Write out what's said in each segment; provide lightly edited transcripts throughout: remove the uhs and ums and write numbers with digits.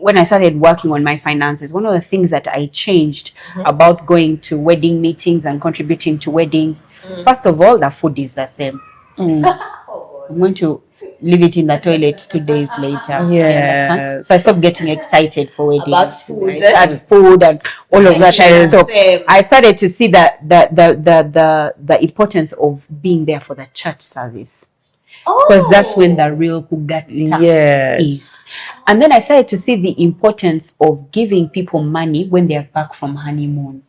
when I started working on my finances, one of the things that I changed about going to wedding meetings and contributing to weddings, first of all, the food is the same. I'm going to leave it in the toilet 2 days later. Yeah. So I stopped getting excited for weddings. About food. And food and all of that. I started to see the importance of being there for the church service. Because that's when the real kugata is. And then I started to see the importance of giving people money when they are back from honeymoon.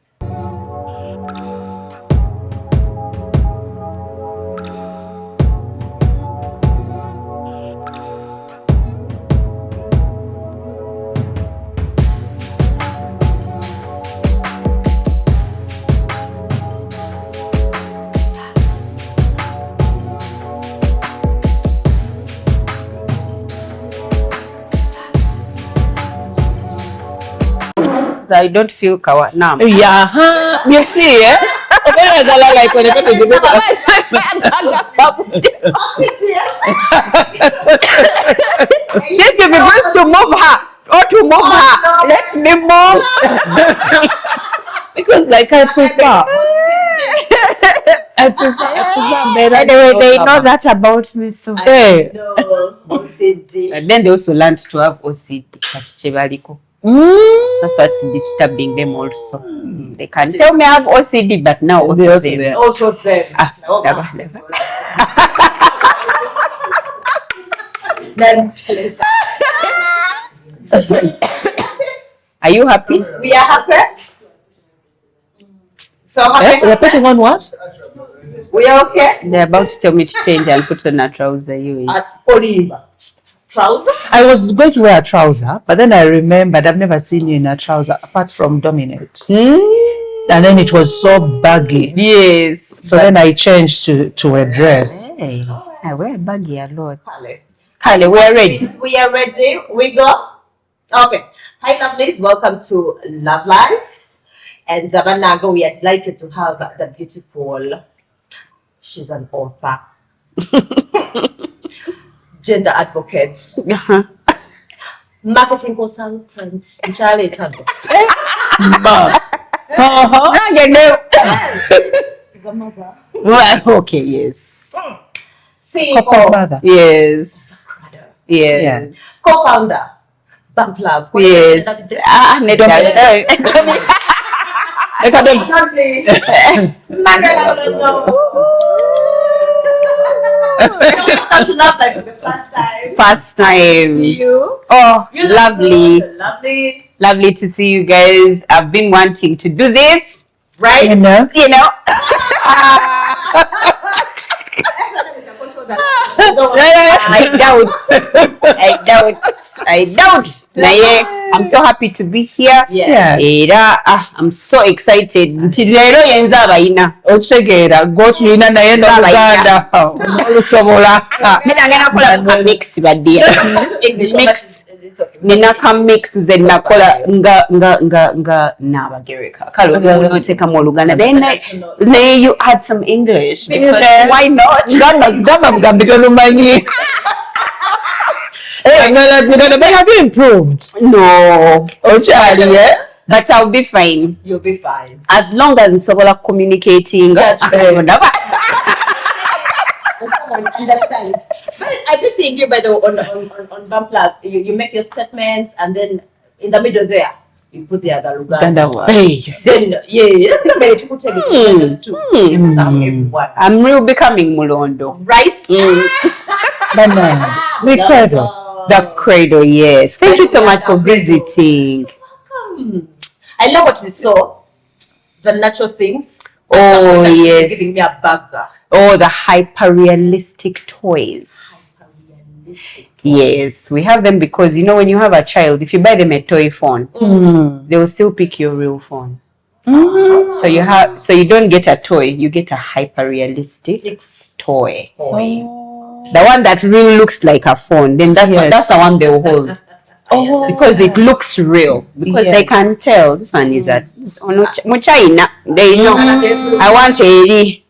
I don't feel kawa now. Yeah, you see, like when since you've been supposed to move her or to move her, let me move. Because like I prefer better. Anyway, they know that about me, so I know OCD. and then they also learned to have OCD. That's what's disturbing them also. They can tell me I have OCD, but now also them. Also them. Never. Are you happy? We are happy. So happy. We're putting on what? We are okay. They're about to tell me to change and put on a trouser. At Olive. Trouser? I was going to wear a trouser, but then I remembered I've never seen you in a trouser apart from Dominate. And then it was so baggy. Yes. So then I changed to a dress. Hey, I wear baggy a lot. Kale, we are ready. We are ready. We go. Okay. Hi, lovelies. Welcome to Love Life. And Zabanago, we are delighted to have the beautiful, she's an author, gender advocate, marketing consultant, Charlie Tando. She's a mother. Well, okay, yes. CEO. Yes. Yes. Co-founder, Bank Love. Yes. Manuela. Welcome to Love Life for the first time. First time. See you. Oh, You lovely. Lovely. Lovely to see you guys. I've been wanting to do this. Right? You know. I doubt. I'm so happy to be here. Yeah. I'm so excited. Mix. Nina come mix zena kola nga nabagereka. Kalo unoteka mu Luganda. Then you add some English. Because why not? Have you improved? No. Oh, Charlie, yeah? But I'll be fine. You'll be fine. As long as Nsobola communicating. Someone understands. I've been seeing you by the on Bampla. You make your statements and then in the middle there you put the other Luganda. Hey, you see? I'm real becoming Mulondo. Right? The cradle, yes. Thank you so much for visiting. I love what we saw. The natural things. Oh, yes. Giving me a burger. Oh, the hyper-realistic toys. Yes, we have them because, you know, when you have a child, if you buy them a toy phone, they will still pick your real phone. So you don't get a toy, you get a hyper-realistic toy. The one that really looks like a phone, then that's the one they will hold. Because it looks real. Because they can tell this one is a China. They know. I want a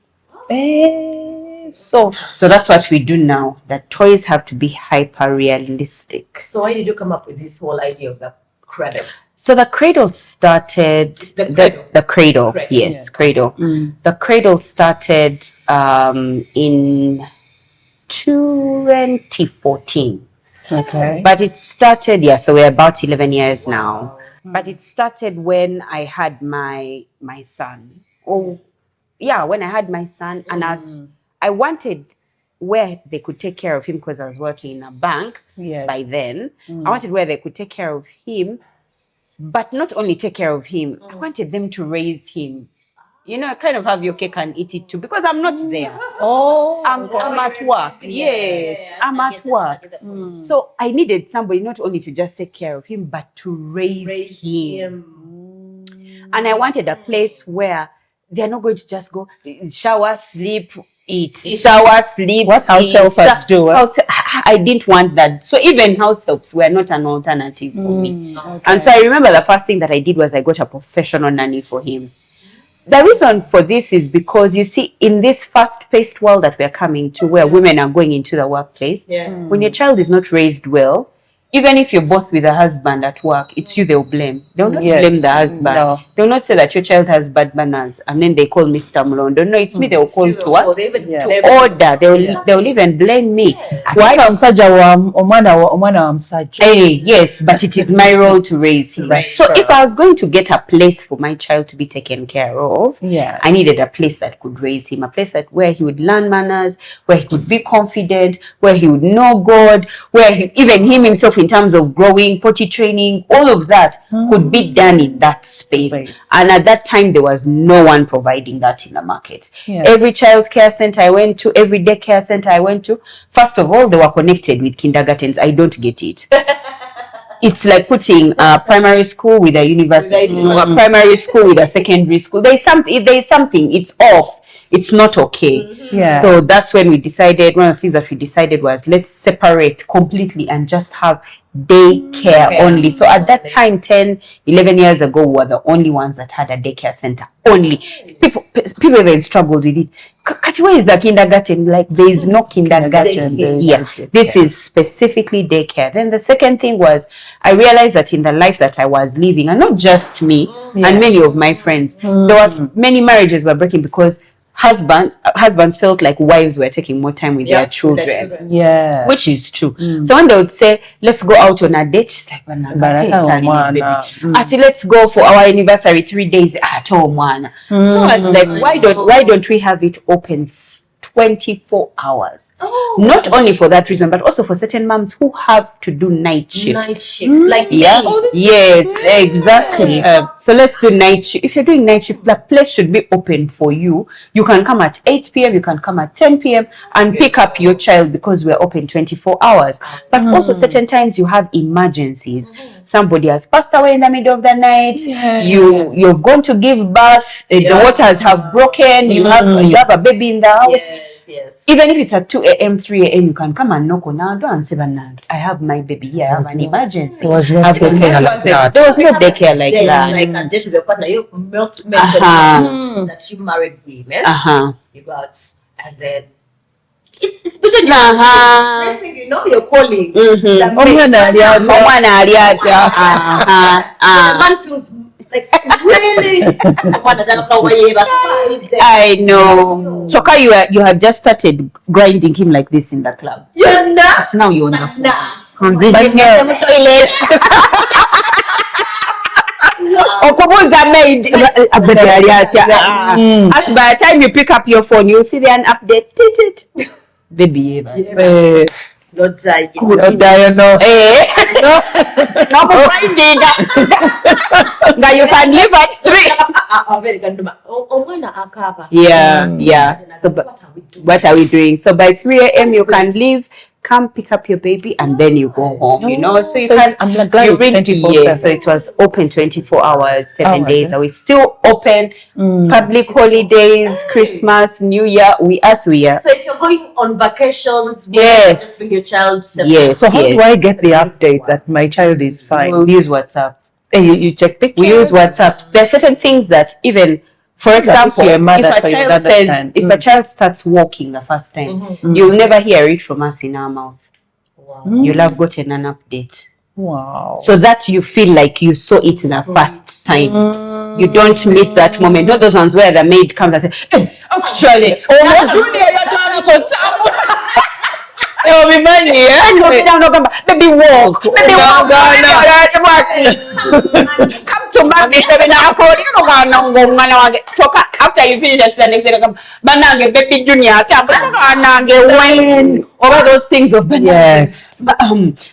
So that's what we do now. That toys have to be hyper realistic. So why did you come up with this whole idea of the cradle? So the cradle started. The cradle. Yes, Yeah. cradle. The cradle started in 2014. okay. But it started, so we're about 11 years now. But it started when I had my son. When I had my son, and I wanted where they could take care of him because I was working in a bank by then. I wanted where they could take care of him, but not only take care of him, I wanted them to raise him. Kind of have your cake and eat it too, because I'm not there. I'm at work. Yes, I'm at work. So I needed somebody not only to just take care of him, but to raise him. And I wanted a place where they're not going to just go shower, sleep, eat, shower, sleep. What house helpers do? I didn't want that. So even house helps were not an alternative for me. And so I remember the first thing that I did was I got a professional nanny for him. The reason for this is because, you see, in this fast-paced world that we're coming to, where women are going into the workplace, when your child is not raised well, even if you're both with a husband at work, it's you they'll blame. They'll not blame the husband. No. They'll not say that your child has bad manners and then they call Mr. Mulondo. No, it's me they'll call to what? To order. They'll even blame me. Why? Yes, but it is my role to raise him. So if I was going to get a place for my child to be taken care of, I needed a place that could raise him, a place where he would learn manners, where he could be confident, where he would know God, where even him himself, in terms of growing, potty training, all of that could be done in that space. And at that time, there was no one providing that in the market. Every child care center I went to, every daycare center I went to, first of all, they were connected with kindergartens. I don't get it. It's like putting a primary school with a university, or a primary school with a secondary school. There's something, it's off. It's not okay. So that's when we decided, one of the things that we decided was, let's separate completely and just have daycare only. So at that time, 10, 11 years ago, we were the only ones that had a daycare center. Only. People even struggled with it. Kati, where is the kindergarten? Like, there is no kindergarten. This is specifically daycare. Then the second thing was, I realized that in the life that I was living, and not just me, and many of my friends, there was many marriages were breaking because husbands felt like wives were taking more time with their children. Which is true. So when they would say, let's go out on a date, she's like, let's go for our anniversary 3 days at home. So I was like, why don't we have it open 24 hours? Not only for that reason, but also for certain moms who have to do night shifts. Yes, exactly. So let's do night shift. If you're doing night shift, the place should be open for you. You can come at 8 p.m., you can come at 10 p.m. and pick up your child, because we're open 24 hours. But also certain times you have emergencies. Somebody has passed away in the middle of the night. You've gone to give birth. The waters have broken. You have a baby in the house. Even if it's at 2 a.m., 3 a.m., you can come and knock on our door and say, I have my baby here, I have an emergency. There was no daycare like that. There was no daycare like that. Like a date with your partner, you most mentioned that you married women. You got, and then it's between next thing you know, you're calling. The man feels like, really? I know. Choka, you had just started grinding him like this in the club. You're not. Now you're on the phone. As by the time you pick up your phone, you'll see there an update. Baby, don't die. Don't die, no. No grinding. Now you can live at 3. So, what are we doing? So by 3 a.m. you can leave, come pick up your baby, and then you go home. So you can. I'm glad it's 24/7. So it was open 24 hours, 7 days. Are we still open? Public holidays, Christmas, New Year. We are. So if you're going on vacations, just bring your child. So how do I get the update that my child is fine? We'll use WhatsApp. You check pictures. We use WhatsApp. There are certain things that even For That is example, your mother, if a so you child understand. if a child starts walking the first time, you'll never hear it from us in our mouth. Wow. You'll have gotten an update. Wow. So that you feel like you saw it in the first time. You don't miss that moment. Not those ones where the maid comes and says, hey, actually, Junior, you're turning so tough. It will be money, yeah? Baby, walk. Baby, walk. Come to mommy. So after you finish your study, say, Banange, baby, Junior, when over those things of Yes.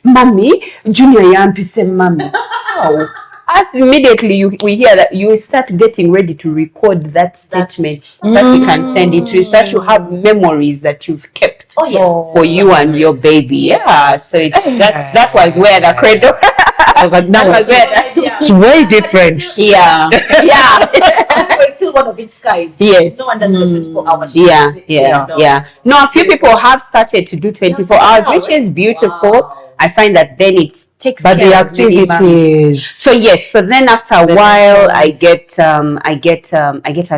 Mommy, Junior, yampise mommy. How? As immediately we hear that, you start getting ready to record that statement so that we can send it to you, so that you have memories that you've kept for you and your baby. Yeah, so that was where the credo. Now it's way different. Yeah. Anyway, it's still one of its kind. Yes. No one does the 24-hour shift. Yeah. No, a few people have started to do 24 hours, which is beautiful. Wow. I find that then it takes But care the of many mums. activities. So yes, so then after a while, I get an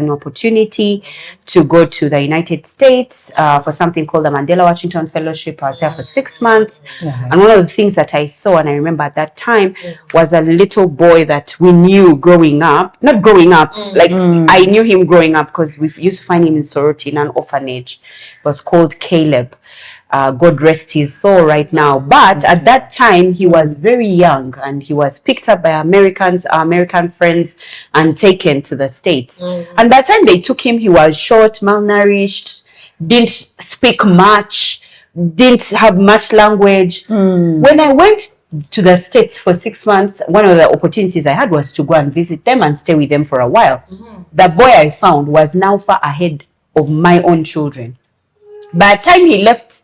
opportunity to go to the United States for something called the Mandela Washington Fellowship. I was there for 6 months, and one of the things that I saw and I remember at that time was a little boy that we knew growing up. Not growing up, like I knew him growing up because we used to find him in Soroti in an orphanage. It was called Caleb. God rest his soul right now. But at that time, he was very young and he was picked up by American friends and taken to the States. And by the time they took him, he was short, malnourished, didn't speak much, didn't have much language. When I went to the States for 6 months, one of the opportunities I had was to go and visit them and stay with them for a while. The boy I found was now far ahead of my own children. By the time he left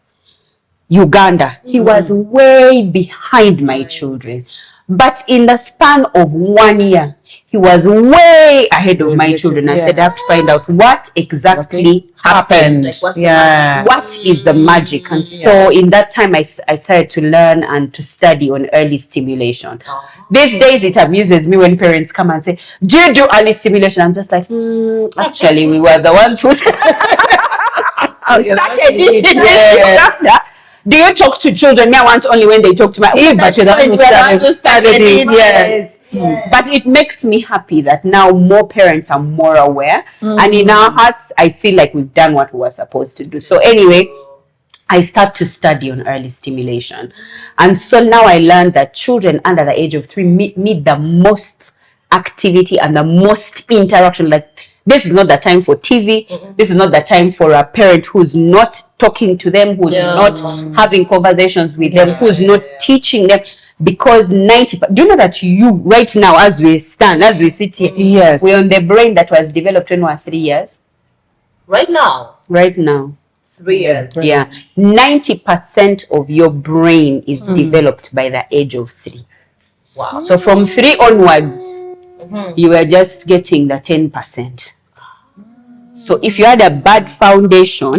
Uganda, he was way behind my children. But in the span of 1 year, he was way ahead of my children. I said, I have to find out what exactly happened. Like, what's the magic? What is the magic? And so in that time, I started to learn and to study on early stimulation. These days, it amuses me when parents come and say, do you do early stimulation? I'm just like, actually, we were the ones who started it. Do you talk to children? Me, I want only when they talk to my But you're the one who started it. Yes. But it makes me happy that now more parents are more aware. And in our hearts, I feel like we've done what we were supposed to do. So anyway, I start to study on early stimulation. And so now I learned that children under the age of 3 need the most activity and the most interaction. Like, this is not the time for TV. This is not the time for a parent who's not talking to them, who's not having conversations with them, who's not teaching them. Because do you know that you right now, as we sit here, we're on the brain that was developed when we were 3 years. Right now. 3 years. Yeah. 90% of your brain is developed by the age of 3. Wow. So from 3 onwards, you were just getting the 10%. So if you had a bad foundation,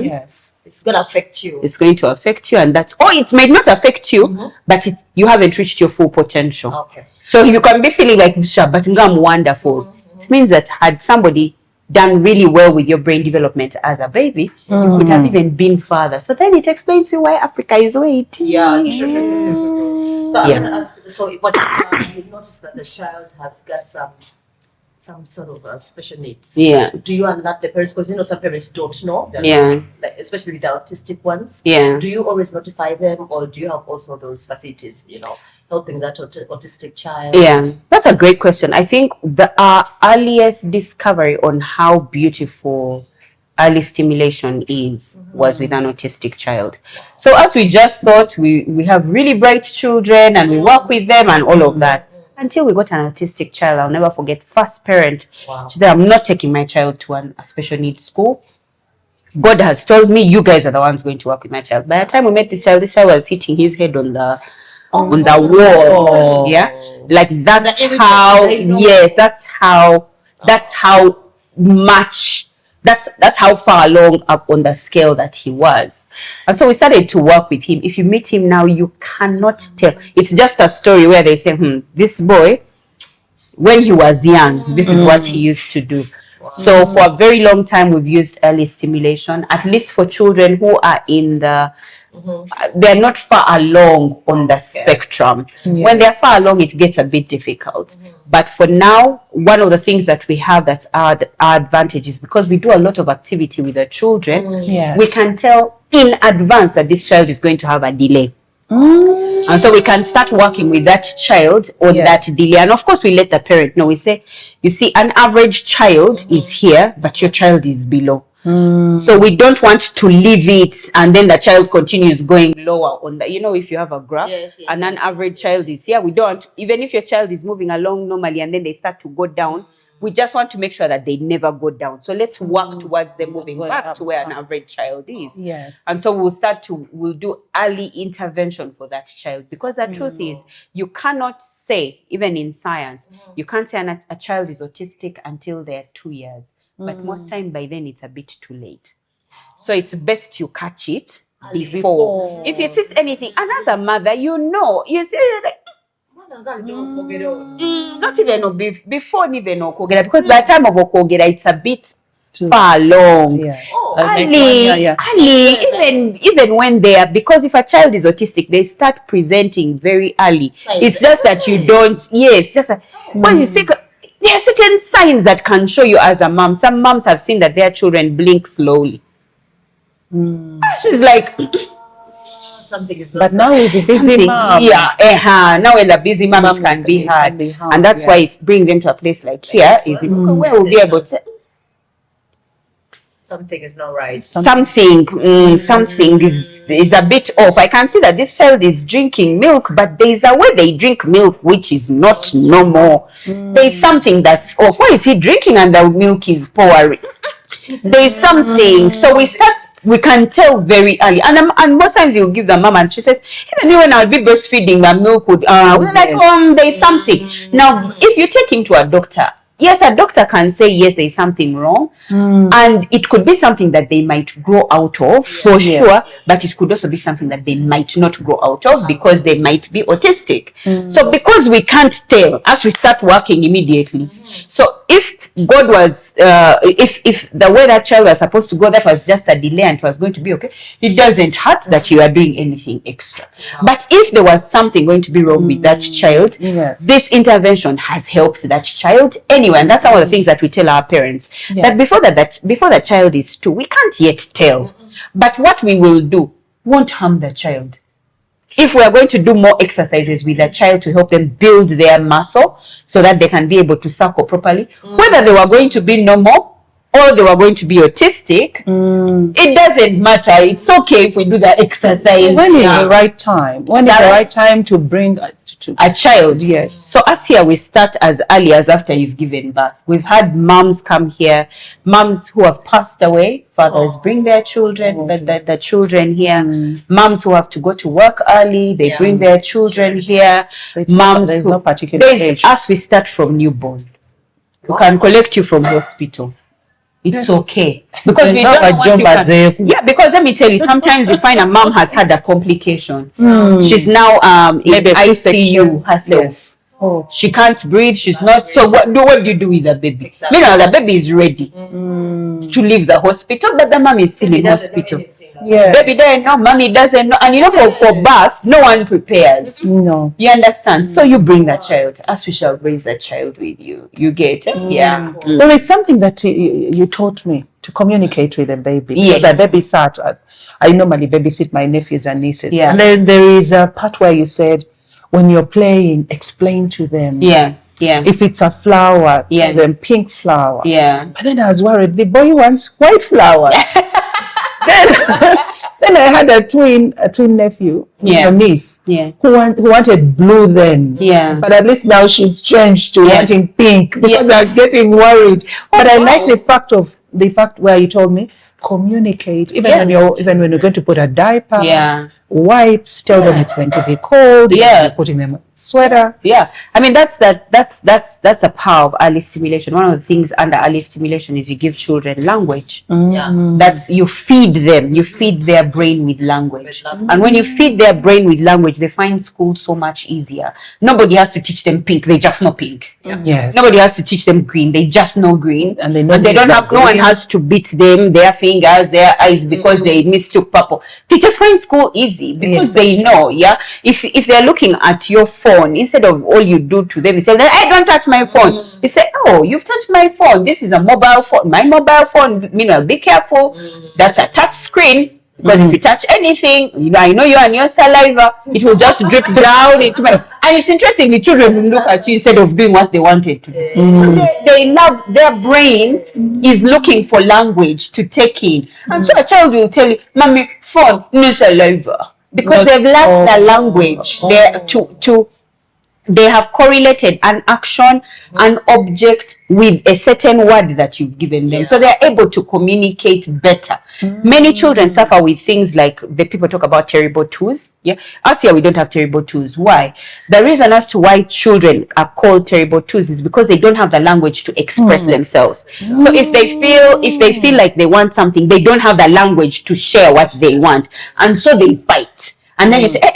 it's going to affect you. It's going to affect you, and it may not affect you, but you haven't reached your full potential. Okay. So you can be feeling like, but I'm wonderful. It means that had somebody done really well with your brain development as a baby, you could have even been further. So then it explains to you why Africa is waiting. Yeah. So I'm going to ask, so what you notice that the child has got some sort of special needs. Yeah. Do you alert the parents? Because some parents don't know. Like, especially the autistic ones. Yeah. Do you always notify them, or do you have also those facilities, helping that autistic child? Yeah, that's a great question. I think our earliest discovery on how beautiful early stimulation was with an autistic child. So as we just thought, we have really bright children and we work with them and all of that. Until we got an autistic child. I'll never forget, first parent. She said, I'm not taking my child to a special needs school. God has told me, you guys are the ones going to work with my child. By the time we met this child was hitting his head on the wall. Yeah. Like that's how far along up on the scale that he was. And so we started to work with him. If you meet him now, you cannot tell. It's just a story where they say, this boy, when he was young, this is what he used to do. So for a very long time, we've used early stimulation, at least for children who are in the, they're not far along on the spectrum. When they're far along, it gets a bit difficult. But for now, one of the things that we have that's our advantage is because we do a lot of activity with the children, we can tell in advance that this child is going to have a delay. And so we can start working with that child on that delay. And of course, we let the parent know. We say, you see, an average child is here, but your child is below. So we don't want to leave it and then the child continues going lower on the, you know, if you have a graph and an average child is here, we don't, even if your child is moving along normally and then they start to go down, we just want to make sure that they never go down. So let's work towards them moving back to where an average child is. And so we'll do early intervention for that child, because the truth is, you cannot say, even in science, you can't say a child is autistic until they're 2 years. But most time by then it's a bit too late. So it's best you catch it before. If you see anything, and as a mother, you know, you see, like, not even before even okogera, because by the time of okogera it's a bit far along. Early, even when they are, because if a child is autistic, they start presenting very early. It's just that you don't, just when you see, there are certain signs that can show you as a mom. Some moms have seen that their children blink slowly. She's like, something is not. But now with the busy mom. Now when the busy mom, it can be hard. And that's why it's bring them to a place like here. Where we'll be able to. Something is not right. Something is a bit off. I can see that this child is drinking milk, but there's a way they drink milk which is not normal. There's something that's off. Why is he drinking and the milk is pouring? There's something. So we can tell very early. And most times you give the mom and she says, even when I'll be breastfeeding, the milk would, we're like, there's something. Now, if you take him to a doctor, yes, a doctor can say, yes, there's something wrong. And it could be something that they might grow out of, for sure. But it could also be something that they might not grow out of because they might be autistic. So because we can't tell, as we start working immediately. So if God was, if the way that child was supposed to go, that was just a delay and it was going to be okay, it doesn't hurt that you are doing anything extra. But if there was something going to be wrong with that child, this intervention has helped that child anyway. And that's some of the things that we tell our parents, that before the child is 2, we can't yet tell. But what we will do won't harm the child. If we are going to do more exercises with the child to help them build their muscle so that they can be able to suckle properly, whether they were going to be normal or they were going to be autistic, it doesn't matter. It's okay if we do that exercise. When is the right time? When is the right time to bring a child? Yes. So us here, we start as early as after you've given birth. We've had moms come here, moms who have passed away, fathers bring their children, the children here. Moms who have to go to work early, they bring their children here. So moms there's no particular age. Us, we start from newborn. We can collect you from hospital. It's okay. Because we don't know what you can. Yeah, because let me tell you, sometimes you find a mom has had a complication. She's now in ICU herself. She can't breathe. She's not. So what do you do with the baby? Exactly. Meanwhile, the baby is ready to leave the hospital, but the mom is still in hospital. Baby doesn't know, mommy doesn't know. And you know, for birth, no one prepares. No. You understand? So you bring that child, as we shall raise that child with you. You get it? There is something that you taught me to communicate with the baby. Because I babysat. I normally babysit my nephews and nieces. And then there is a part where you said, when you're playing, explain to them. If it's a flower, tell them pink flower. But then I was worried, the boy wants white flower. Then I had a twin nephew, a niece, who wanted blue then. But at least now she's changed to wanting pink because I was getting worried. But I like the fact where you told me, communicate, even when you're going to put a diaper, wipes, tell them it's going to be cold, you're putting them a sweater. I mean, that's a power of early stimulation. One of the things under early stimulation is you give children language. That's, you feed their brain with language. And when you feed their brain with language, they find school so much easier. Nobody has to teach them pink, they just know pink. Nobody has to teach them green, they just know green. And they don't have, no one has to beat them, their fingers, their eyes, because they mistook purple. They just find school easy because they know. If they're looking at your phone, instead of all you do to them, you say, I don't touch my phone. You say, oh, you've touched my phone. This is a mobile phone. My mobile phone, meanwhile, be careful. That's a touch screen. Because if you touch anything, I know you and your saliva, it will just drip down into my... And it's interesting, the children will look at you instead of doing what they wanted to do. They love, their brain is looking for language to take in. And so a child will tell you, Mommy, phone, no saliva. Because they've learned the language they have correlated an action, an object with a certain word that you've given them. So they're able to communicate better. Many children suffer with things like, the people talk about terrible twos. Us here, we don't have terrible twos. Why? The reason as to why children are called terrible twos is because they don't have the language to express themselves. So if they feel like they want something, they don't have the language to share what they want. And so they fight. And then you say, but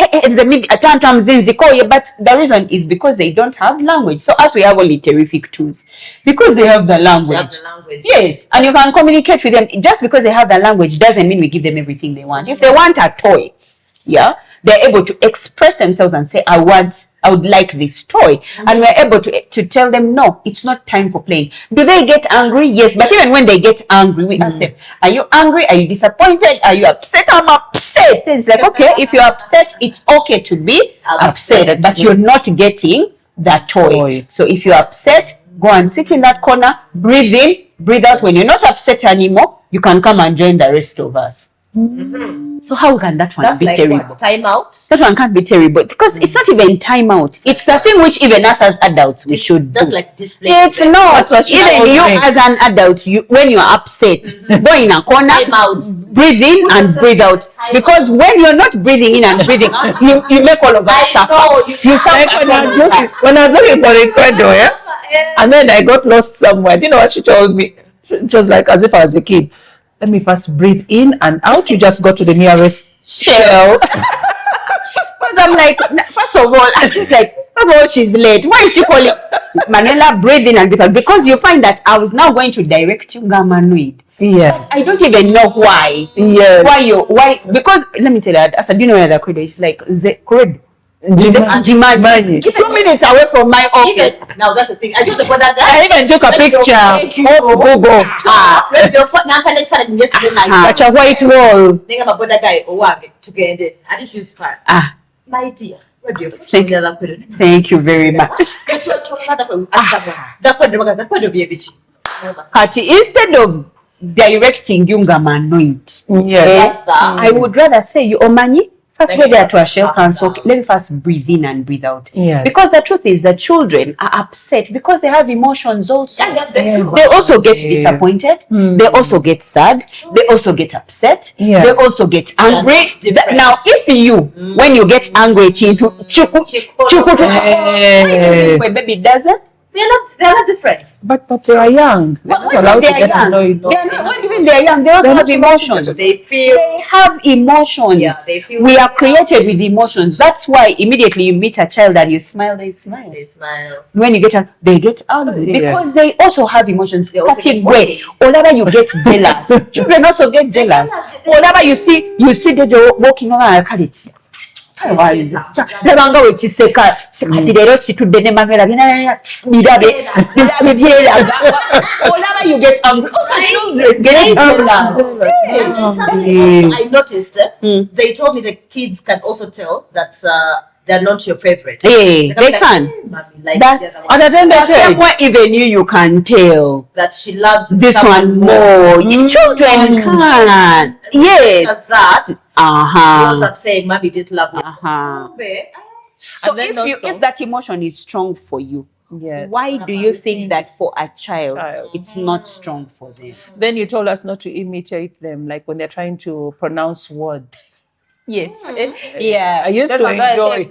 the reason is because they don't have language. So as we have only terrific tools, because they have the language. Yes, and you can communicate with them. Just because they have the language doesn't mean we give them everything they want. If they want a toy, they're able to express themselves and say, I would like this toy. And we're able to tell them, no, it's not time for playing. Do they get angry? Yes. But even when they get angry, we ask them, are you angry? Are you disappointed? Are you upset? I'm upset. It's like, okay, if you're upset, it's okay to be upset, but you're not getting that toy. So if you're upset, go and sit in that corner, breathe in, breathe out. When you're not upset anymore, you can come and join the rest of us. So how can that one be terrible? Time out? That one can't be terrible because it's not even time out. It's the thing which even us as adults we should do. That's like display. It's not. Even you as an adult, when you're upset, go in a corner, time out, breathe in and breathe out. Because when you're not breathing in and breathing out, you make all of us suffer. You suffer. When I was looking for a corridor, and then I got lost somewhere. Do you know what she told me? It was like as if I was a kid. Let me first breathe in and out. You just go to the nearest shell. Because I'm like, first of all, she's late. Why is she calling Manuela? Breathe in and breathe out. Because you find that I was now going to direct you, Gamanoid. Yes. I don't even know why. Yes. Why? Because let me tell you, I said, do you know where the corridor is? Like the corridor. Imagine. 2 minutes away from my office. Now that's the thing. I told the brother guy. I even took a picture of Google. Such a white wall. Think my brother guy together. I just use fire. My dear. Thank you very much. Kati, instead of directing you Gamanoid, I would rather say you Omanyi. First go there to a shell council. Let me first breathe in and breathe out. Yes. Because the truth is that children are upset because they have emotions also. They also get disappointed. They also get sad. They also get upset. They also get angry. Now, if you, when you get angry, a baby doesn't. They're not different. But they are young. They are young. They are young. They also have emotions. They have emotions. Yeah, they feel we are created with emotions. That's why immediately you meet a child and you smile, they smile. When you get angry, they get angry. Because they also have emotions. Whenever you get jealous, children also get jealous. Whenever you see Jojo walking on a carriage. Nebanga wekiseka kati leero kitudde ne Manuela birabe whenever you get angry get jealous. I noticed they told me the kids can also tell that they're not your favorite. They can. That's other than that. Even you can tell that she loves this one more. Children can. Yes. Because that. Because of saying, Mommy didn't love me. So if that emotion is strong for you, Yes. Why do you think that for a child, it's not strong for them? Then you told us not to imitate them, like when they're trying to pronounce words. Yes. Yeah. I used to enjoy.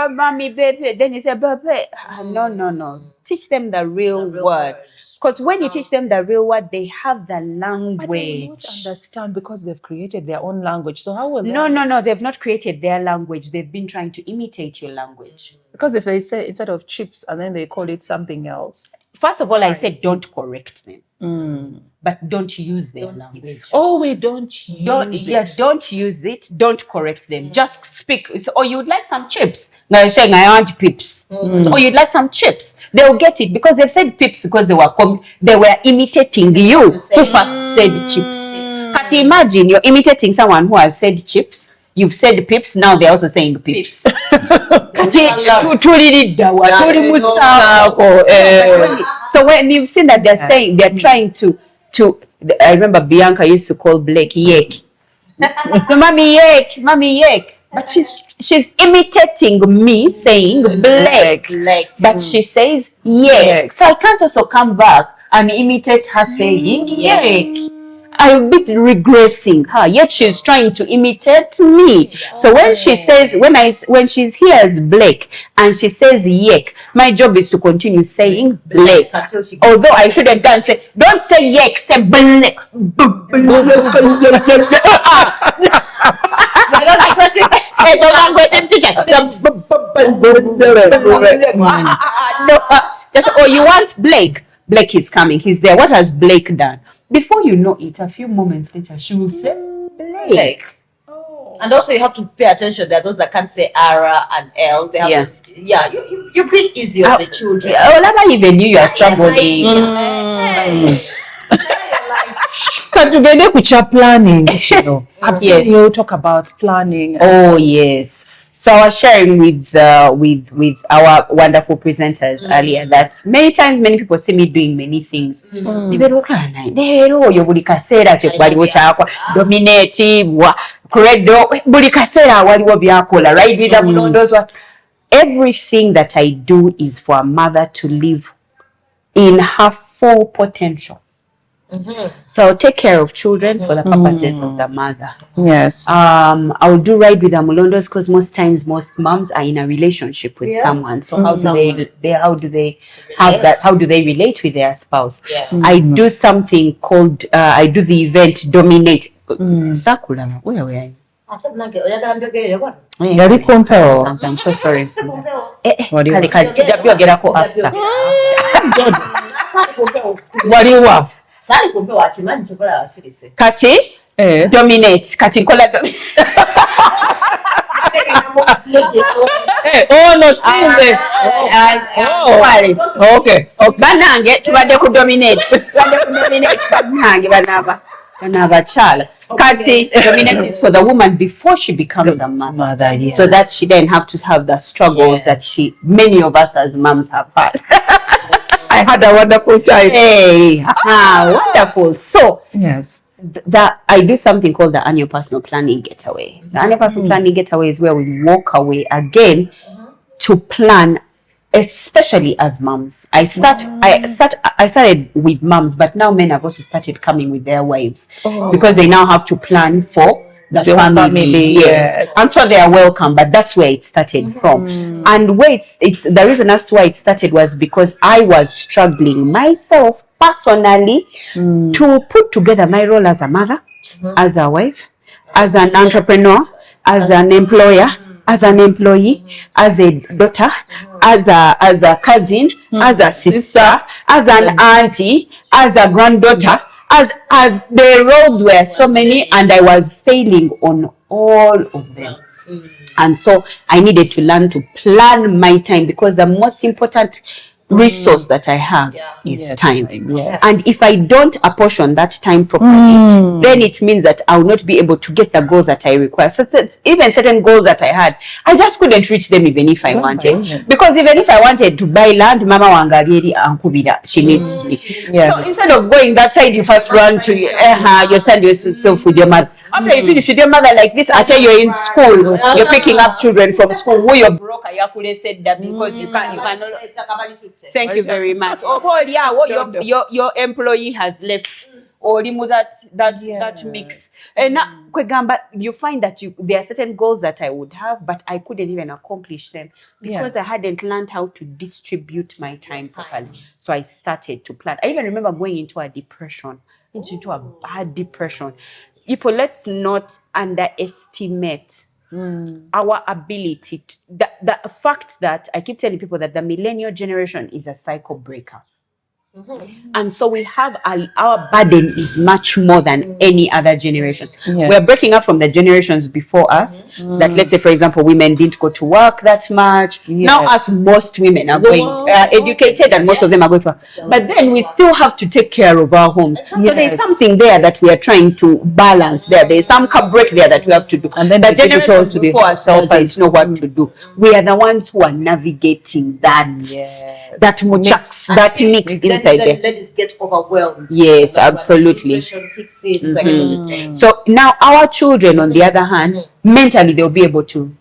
Mommy, baby. Then you say, baby. No. Teach them the real word. Because when you teach them the real word, they have the language. But they won't understand because they've created their own language. So how will they? No. They've not created their language. They've been trying to imitate your language. Because if they say instead of chips and then they call it something else. First of all, I said don't correct them. But don't use their language. Oh, we don't use it. Don't use it. Don't correct them. Just speak. So, you'd like some chips. Now you're saying, I want pips. So, you'd like some chips. They'll get it because they've said pips because they were imitating you who first said chips. Can't you imagine you're imitating someone who has said chips? You've said pips, now they're also saying pips. So when you've seen that they're trying to I remember Bianca used to call Blake Yek. Mommy Yek. But she's imitating me saying Blake. But she says Yek. So I can't also come back and imitate her saying Yek. I'm a bit regressing her, yet she's trying to imitate me. So when she says, when she hears Blake and she says Yek, my job is to continue saying Blake. Although I shouldn't go and say, don't say Yek, say Blake. You want Blake? Blake is coming. He's there. What has Blake done? Before you know it, a few moments later, she will say Blake. And also, you have to pay attention. There are those that can't say R and L. They have those, you breathe easy on the children. I never even knew you are struggling. Can't you get with planning? I've seen you talk about planning. Oh yes. So I was sharing with our wonderful presenters earlier that many times many people see me doing many things. Everything that I do is for a mother to live in her full potential. So I'll take care of children for the purposes of the mother. Yes. I'll do right with the Mulondos because most times most moms are in a relationship with someone. So how do they have that? How do they relate with their spouse? I do something called I do the event Dominate. Sakura, where are you? I'm so sorry. What do you want? Kati dominate. Kati nkola dominate. Okay. Banange tubadde ku dominate. Banange banaba chala. Kati dominate is for the woman before she becomes a mother. So that she then have to have the struggles that many of us as moms have had. I had a wonderful time. Hey, wonderful. So yes, I do something called the annual personal planning getaway. The annual personal planning getaway is where we walk away again to plan, especially as moms. I started with moms, but now men have also started coming with their wives because they now have to plan for the family. Yes. And so they are welcome, but that's where it started from. And where the reason as to why it started was because I was struggling myself personally to put together my role as a mother, as a wife, as an entrepreneur, as an employer, as an employee, as a daughter, as a cousin, as a sister, as an auntie, as a granddaughter. As the roles were so many and I was failing on all of them. And so I needed to learn to plan my time because the most important resource that I have is time. Yes. And if I don't apportion that time properly, then it means that I will not be able to get the goals that I require. So even certain goals that I had, I just couldn't reach them even if I wanted. Because even if I wanted to buy land, Mama Wangarieri Ankubida, she needs me. So instead of going that side, you first run to you send yourself with your mother. After you finish with your mother like this, I tell you in school, you're picking up children from school. Who you're broke, because you can't Thank you very much. Oh, Paul, yeah, what your employee has left. Or remove that mix. And now, Kwegamba, you find that there are certain goals that I would have, but I couldn't even accomplish them because I hadn't learned how to distribute my time properly. So I started to plan. I even remember going into a depression, into a bad depression. People, let's not underestimate our ability. The fact that I keep telling people that the millennial generation is a cycle breaker. And so we have our burden is much more than any other generation. We're breaking up from the generations before us that, let's say, for example, women didn't go to work that much. Now us, most women are going educated and most of them are going to work. But then we still have to take care of our homes. So there's something there that we are trying to balance there. There's some cup break there that we have to do. And then the generation before us don't know what to do. We are the ones who are navigating that that muchaks, that mix inside there. Ladies get overwhelmed. Yes, absolutely. Kicks in, so now our children, on the other hand, mentally they'll be able to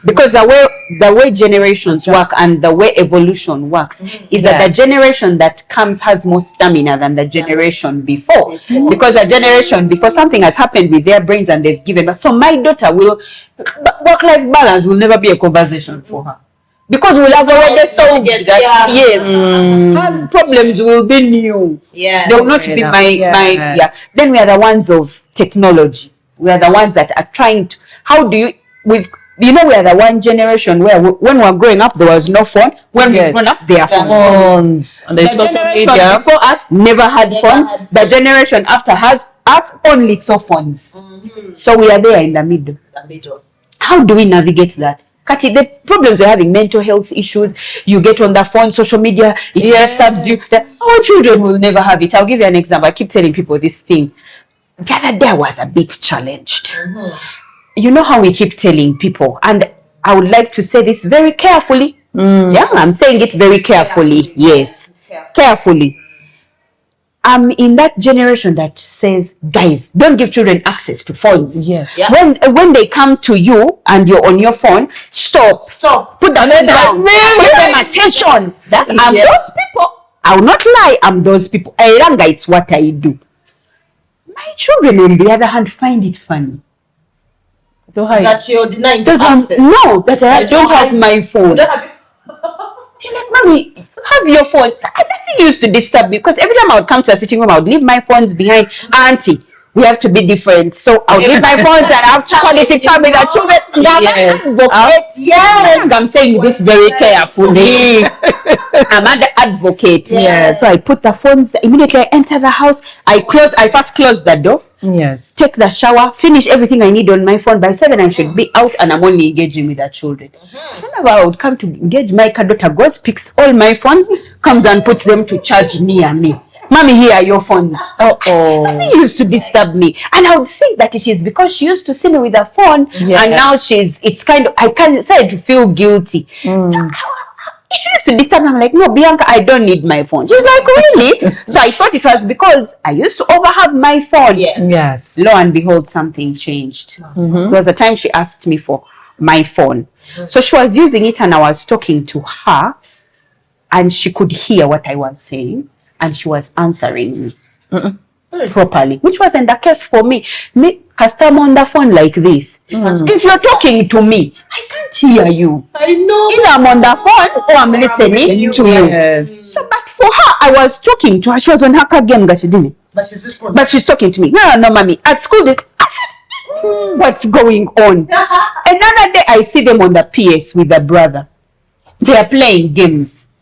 because the way generations work and the way evolution works is that the generation that comes has more stamina than the generation before. Because the generation before, something has happened with their brains and they've given back. So my daughter work-life balance will never be a conversation for her. Because we'll have already solved that. Her problems will be new. They will not be my. Then we are the ones of technology. We are the ones that are trying to. We are the one generation where when we were growing up there was no phone. When we've grown up, there are phones. And the generation before us never had phones. The generation after us only saw phones. So we are there in the middle. How do we navigate that? Kati, the problems you're having, mental health issues, you get on the phone, social media, it disturbs you. Our children will never have it. I'll give you an example. I keep telling people this thing. The other day I was a bit challenged. You know how we keep telling people, and I would like to say this very carefully. I'm saying it very carefully. Yes, carefully. I'm in that generation that says, guys, don't give children access to phones. When they come to you and you're on your phone, stop. Put the phone down. Put them attention. I'm those people. I will not lie. I'm those people. Iranga, it's what I do. My children, on the other hand, find it funny. That you're denying the access. No, that I don't have my phone. They're like, Mommy, have your phone. Nothing used to disturb me because every time I would come to the sitting room, I would leave my phones behind. Auntie, we have to be different. So I would leave my phones and I have quality time with the children. I'm saying this very carefully. I'm an advocate. So I put the phones, immediately I enter the house. I first close the door. Take the shower, finish everything I need on my phone. By 7 I should be out and I'm only engaging with the children. Whenever I would come to engage, my daughter goes, picks all my phones, comes and puts them to charge near me. Mommy, here are your phones. Nothing used to disturb me. And I would think that it is because she used to see me with her phone and now I can't say to feel guilty. So she used to disturb me. I'm like, no, Bianca, I don't need my phone. She's like, really? So I thought it was because I used to overhave my phone. Lo and behold, something changed. There was a time she asked me for my phone. So she was using it and I was talking to her and she could hear what I was saying and she was answering me properly, which wasn't the case for me. Customer on the phone like this. If you're talking to me, I can't hear you. I know. Either I'm on the phone or I'm listening to you. So, but for her, I was talking to her. She was on her car game, but she's talking to me. No, mommy. At school, I said, what's going on? Another day, I see them on the PS with the brother. They are playing games.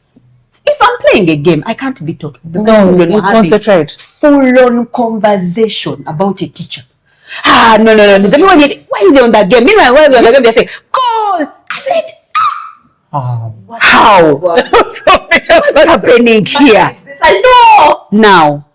If I'm playing a game, I can't be talking. No, you concentrate. Full-on conversation about a teacher. No. Everyone why are they on that game? Meanwhile, while they're on the game, they say, "Goal!" I said, how? What's happening here? I know. Now,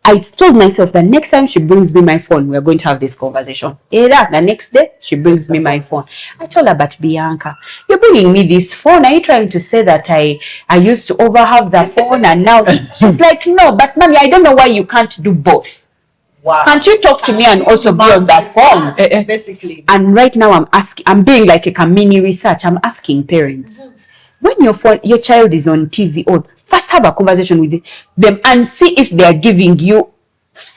I told myself the next time she brings me my phone, we're going to have this conversation. The next day, she brings me my phone. I told her, but Bianca, you're bringing me this phone. Are you trying to say that I used to overhave the phone and now? She's like, no, but mommy, I don't know why you can't do both. Can't you talk to me and also be on that phone? Basically. And right now I'm doing like a mini research. I'm asking parents, when your child is on TV on, first have a conversation with them and see if they are giving you,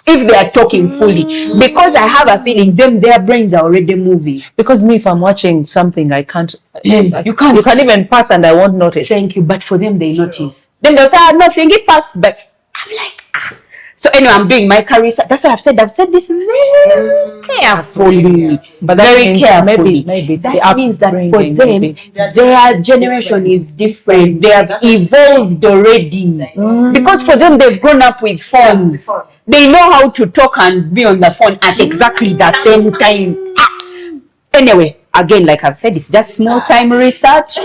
if they are talking fully, because I have a feeling their brains are already moving. Because me, if I'm watching something, I can't. You can't even pass, and I won't notice. Thank you, but for them they notice. Then they'll say, nothing, it passed, but I'm like, So anyway, I'm doing my career. That's why I've said this very carefully, but very carefully. Maybe it's that means that for them, their generation is different. They have evolved already because for them they've grown up with phones. They know how to talk and be on the phone at exactly the same time. Anyway, again, like I've said, it's just small time research.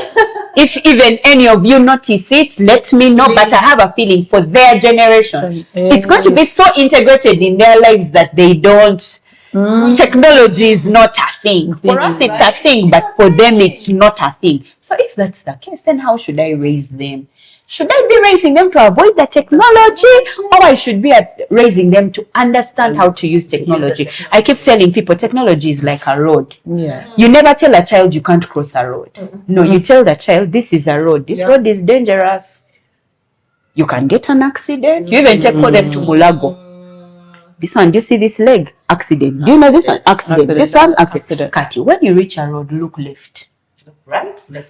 If even any of you notice it, let me know. But I have a feeling for their generation, it's going to be so integrated in their lives that they don't. Technology is not a thing. For us, it's a thing, but for them, it's not a thing. So if that's the case, then how should I raise them? Should I be raising them to avoid the technology, or I should be raising them to understand how to use technology? I keep telling people technology is like a road. You never tell a child you can't cross a road. No, you tell the child this is a road. This road is dangerous. You can get an accident. You even call them to Mulondo. This one, do you see this leg? Accident. Do you know this one? Accident. This one? Accident. Kati, when you reach a road, look left.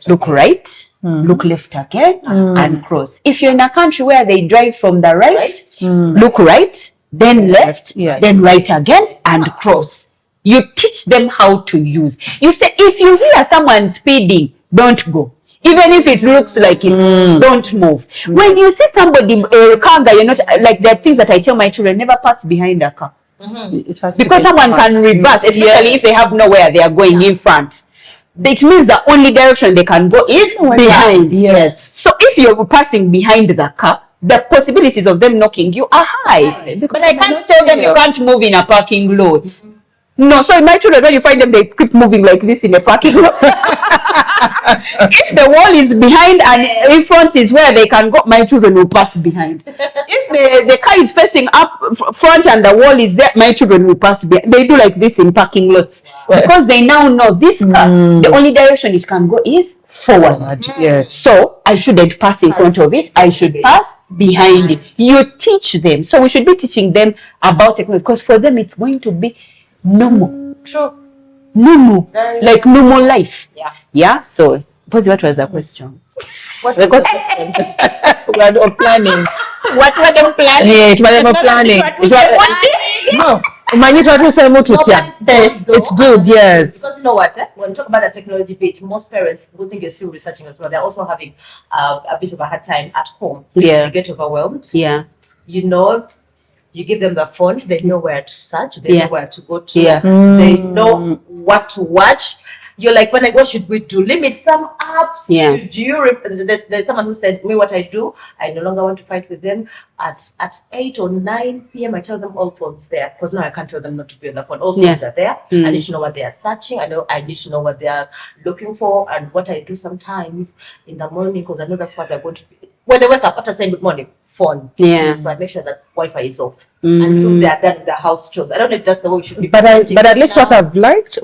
Look right, look left again, and cross. If you're in a country where they drive from the right, look right, then left, then right again, and cross. You teach them how to use. You say, if you hear someone speeding, don't go. Even if it looks like it, don't move. When you see somebody, kanga, you're not, like there are things that I tell my children, never pass behind a car. Because someone can reverse, especially if they have nowhere they are going in front. It means the only direction they can go is behind. Yes. So if you're passing behind the car, the possibilities of them knocking you are high. But I can't tell them you can't move in a parking lot. No, so my children, when you find them, they keep moving like this in a parking lot. If the wall is behind and in front is where they can go, my children will pass behind. If the car is facing up front and the wall is there, my children will pass behind. They do like this in parking lots because they now know this car, the only direction it can go is forward. Yes. So I shouldn't pass in front of it. I should pass behind it. You teach them. So we should be teaching them about technology because for them it's going to be normal. True. Normal. Like normal life. Yeah. So, what was the question? The question? We are planning. What were they planning? Yeah, it was planning. No. It's good, yes. Because you know what? When we talk about the technology bit, most parents who think you're still researching as well, they're also having a bit of a hard time at home. They get overwhelmed. Yeah. You know, you give them the phone, they know where to search, they know where to go to, they know what to watch. You're like, what should we do? Limit some apps. There's someone who said, me, what I do, I no longer want to fight with them. At 8 or 9 p.m., I tell them all phones there. Because now I can't tell them not to be on the phone. All phones are there. I need to know what they are searching. I need to know what they are looking for. And what I do sometimes in the morning, because I know that's what they're going to be. When they wake up, after saying good morning, phone. So I make sure that Wi-Fi is off until they are done with the house chores. I don't know if that's the way we should be. But at least what I've liked,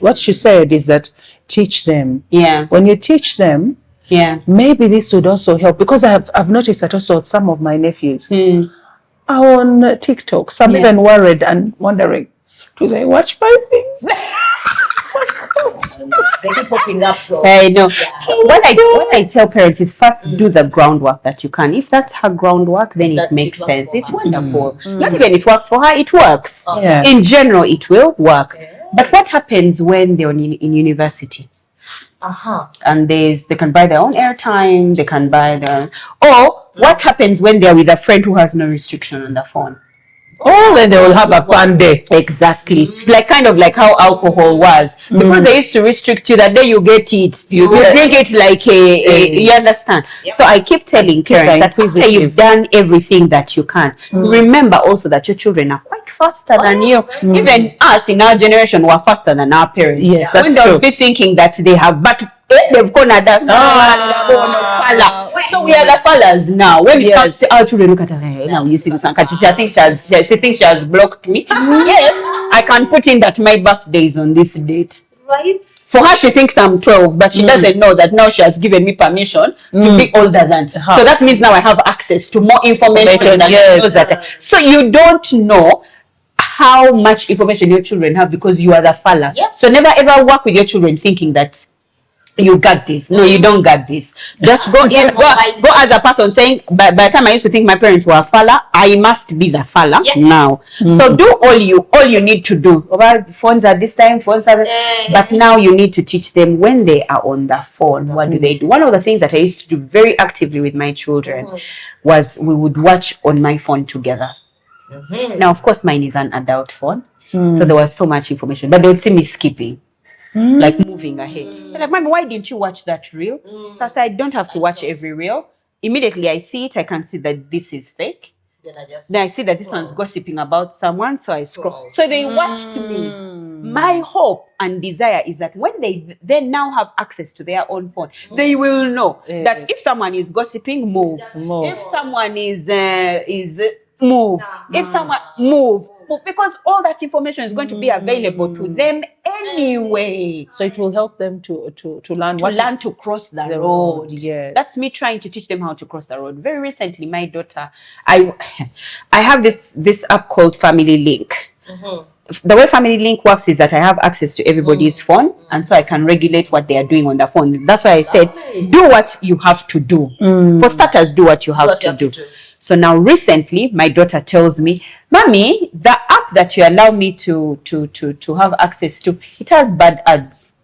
what she said is that teach them. Yeah. When you teach them, maybe this would also help because I've noticed that also some of my nephews are on TikTok. Some even worried and wondering, do they watch my things? They keep popping up. So. I know. So what I tell parents is first do the groundwork that you can. If that's her groundwork, then it makes sense. It's wonderful. Not even it works for her, it works. In general, it will work. But what happens when they're in university? And they can buy their own airtime, they can buy their... Or what happens when they're with a friend who has no restriction on the phone? Then they will have a fun day. Exactly. It's like kind of like how alcohol was. Because they used to restrict you, that day you get it. You drink it like you understand. So I keep telling parents that after you've done everything that you can, remember also that your children are quite faster than you. Even us in our generation were faster than our parents. Yes, so when they'll be thinking that they have, but they've gone at us. So we are the fathers now. When it comes to our children, look at her. Hey, now you see this one. She thinks she has blocked me. Yet I can put in that my birthday is on this date. Right. For her, she thinks I'm 12, but she doesn't know that now she has given me permission to be older than. So that means now I have access to more information than knows that. So you don't know how much information your children have because you are the father. Yes. So never ever work with your children thinking that you got this. No, you don't got this. Just go in, go as a person saying, by the time I used to think my parents were a fella, I must be the fella now. So do all you need to do. Phones at this time, phones are but now you need to teach them when they are on the phone, what do they do? One of the things that I used to do very actively with my children was we would watch on my phone together. Now, of course, mine is an adult phone. So there was so much information, but they would see me skipping. Like moving ahead. They're like, Mommy, why didn't you watch that reel? So I said, I don't have to watch every reel. Immediately I see it, I can see that this is fake. Then I see that this one's gossiping about someone, so I scroll. So they watched me. My hope and desire is that when they now have access to their own phone, they will know that if someone is gossiping, move. If someone is move. If someone move. Because all that information is going to be available to them anyway. So it will help them to learn to cross the road. Yes. That's me trying to teach them how to cross the road. Very recently, my daughter, I have this app called Family Link. The way Family Link works is that I have access to everybody's phone, and so I can regulate what they are doing on the phone. That's why I said, do what you have to do. For starters, do what you have to do. So now recently, my daughter tells me, Mommy, the app that you allow me to have access to, it has bad ads.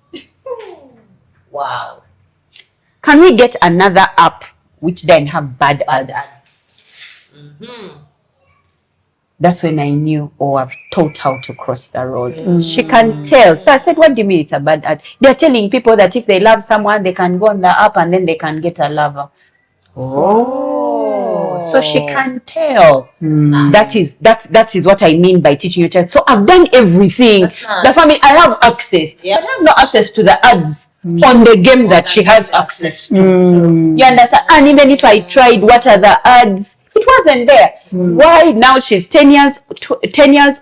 Wow. Can we get another app which then have bad ads? That's when I knew, I've taught how to cross the road. She can tell. So I said, what do you mean it's a bad ad? They're telling people that if they love someone, they can go on the app and then they can get a lover. So she can tell. That is what I mean by teaching your child. So I've done everything. The family, I have access, but I have no access to the ads on the game that she has access to. You understand? And even if I tried, what are the ads? It wasn't there. Why now she's 10 years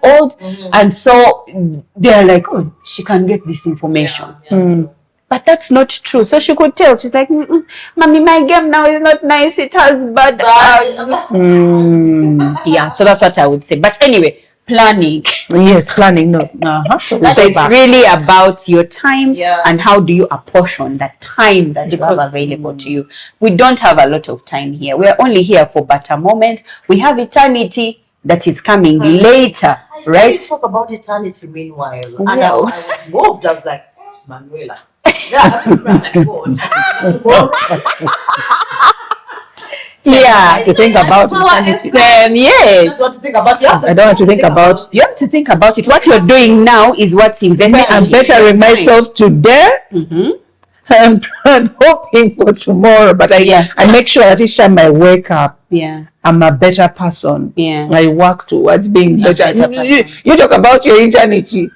old, and so they're like, oh, she can get this information. But that's not true. So she could tell. She's like, Mommy, my game now is not nice. It has bad ads. Yeah, so that's what I would say. But anyway, planning. Yes, planning. No. So it's really about your time and how do you apportion that time that you have available to you. We don't have a lot of time here. We're only here for but a moment. We have eternity that is coming later, right? You talk about eternity meanwhile. And I was moved. I was like, Manuela. Yeah, I have to grab my phone. To think about eternity. Yes. What to think about. I don't want to think about. You have to think about it. What you're doing now is what's invested. I'm bettering myself today. I'm hoping for tomorrow, but I make sure that each time I wake up, I'm a better person. I work towards being better. You talk about your eternity.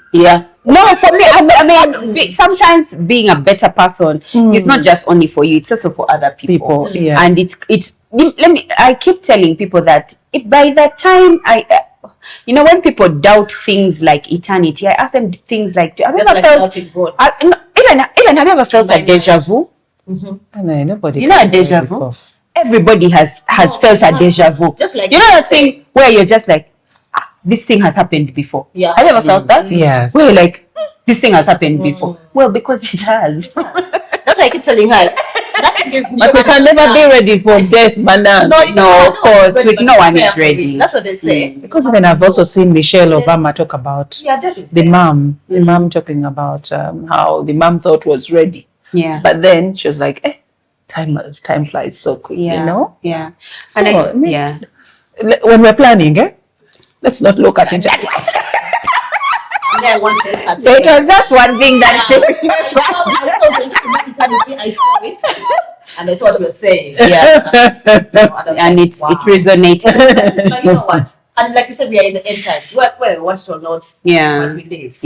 No, for me, I mean, sometimes being a better person is not just only for you; it's also for other people. And I keep telling people that if by that time when people doubt things like eternity, I ask them things like, have you ever felt? Even have you ever felt a deja vu? Nobody. A deja vu. Everybody has felt a deja vu. Just like the thing where you're just like, this thing has happened before. Have you ever felt that? Yes. Where you're like, this thing has happened before. Well, because it has. That's why I keep telling her. But we can never be ready for death, Manan. No, of course. No one is ready. That's what they say. Because even I've also seen Michelle Obama talk about the mom talking about how the mom thought was ready. But then she was like, time flies so quick, So, when we're planning, let's not look at it. I want to look at it. It was just one thing that I saw it, and that's what we're saying. And it resonated. But you know what? And like you said, we are in the end times. Well, watch it or not, but we live.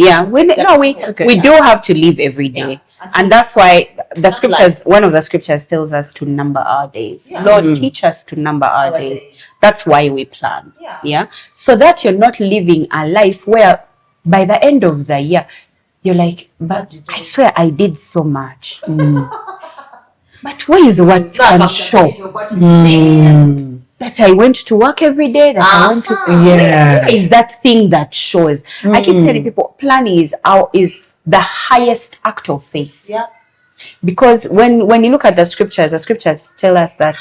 We do have to live every day. And that's why the scriptures, one of the scriptures tells us to number our days. Lord, teach us to number our days. That's why we plan. So that you're not living a life where by the end of the year, you're like, but I swear I did so much. But where is what can show? That I went to work every day, that I went to... Where is that thing that shows? I keep telling people, planning is the highest act of faith. Yeah. Because when you look at the scriptures tell us that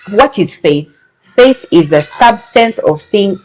what is faith? Faith is the substance of things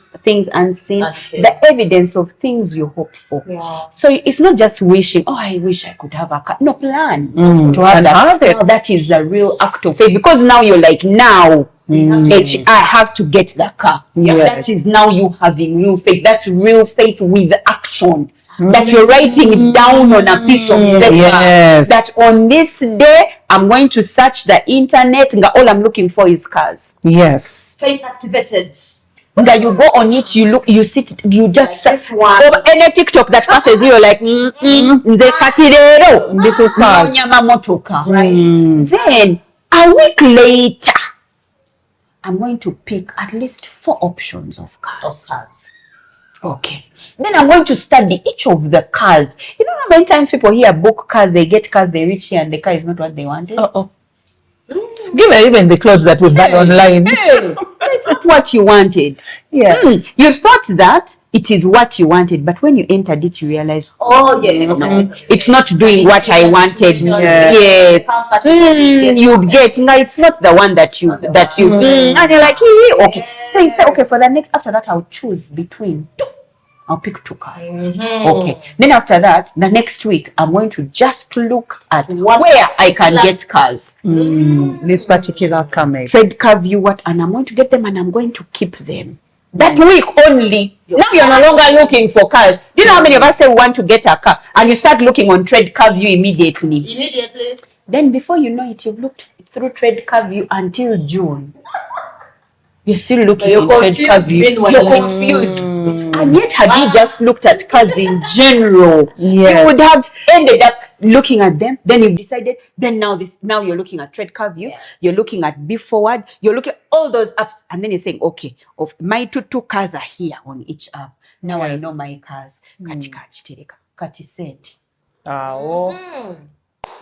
unseen, the evidence of things you hope for. Yeah. So it's not just wishing, oh, I wish I could have a car. No, plan to have that. Now that is the real act of faith. Because now you're like, now I have to get the car. That is now you having real faith. That's real faith with action. That you're writing down on a piece of paper. That on this day, I'm going to search the internet. All I'm looking for is cars. Yes. Faith activated. That you go on it, you look, you sit, you just like any TikTok that passes you, you're like, little cars. Then a week later, I'm going to pick at least 4 options of cars. Okay. Then I'm going to study each of the cars. You know how many times people here book cars, they get cars, they reach here and the car is not what they wanted? Give me even the clothes that we buy online. It's not what you wanted. You thought that it is what you wanted, but when you entered it, you realize, it's not doing what I wanted. You'd get, no, it's not the one that you and you're like, okay. So you say, okay, after that, I'll choose between 2. I'll pick 2 cars. Okay. Then after that, the next week, I'm going to just look at where I can get cars. This particular car, maybe. Trade car view and I'm going to get them and I'm going to keep them. That week only. Now you're no longer looking for cars. Do you know how many of us say we want to get a car? And you start looking on Trade Car View immediately. Then before you know it, you've looked through Trade Car View until June. You're still looking at Trade Car View. You're confused. And yet, had you just looked at cars in general, you would have ended up looking at them. Then you've decided. Then now you're looking at Trade Car View. You're looking at Be Forward. You're looking at all those apps, and then you're saying, okay, of my two cars are here on each app. Now I know my cars. Kati sent.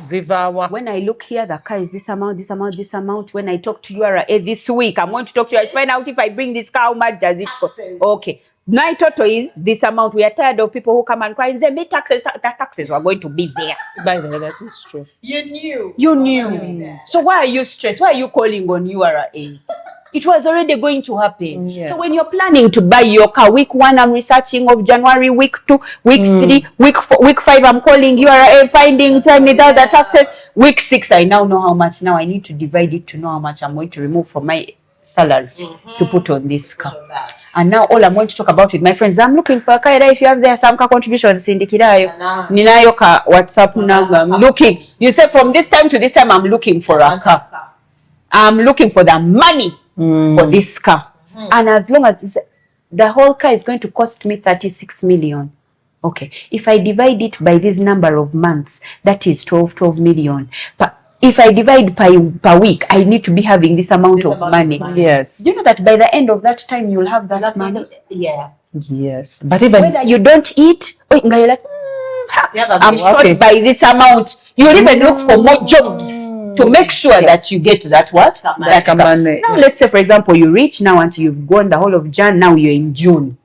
When I look here, the car is this amount. When I talk to URA this week, I'm going to talk to you. I find out if I bring this car, how much does it cost? Okay. My total is this amount. We are tired of people who come and cry. They make taxes. The taxes were going to be there. By the way, that is true. You knew. So why are you stressed? Why are you calling on URA? It was already going to happen. So when you're planning to buy your car, week 1, I'm researching of January, week 2, week 3, week 4, week 5, I'm calling URA, finding time without the taxes. Week 6, I now know how much. Now I need to divide it to know how much I'm going to remove from my salary to put on this car. And now all I'm going to talk about with my friends, I'm looking for a car. If you have there some car contributions, Ninayo car, WhatsApp number. I'm looking. You say from this time to this time, I'm looking for a car. I'm looking for the money for this car. And as long as the whole car is going to cost me 36 million. Okay. If I divide it by this number of months, that is 12 million. But if I divide per week, I need to be having this amount of money. Yes. Do you know that by the end of that time, you'll have that money? Yes. But even whether you don't eat, you're like, I'm short by this amount. You'll even look for more jobs to make sure that you get that money. Now, let's say, for example, you reach now until you've gone the whole of Jan. Now you're in June.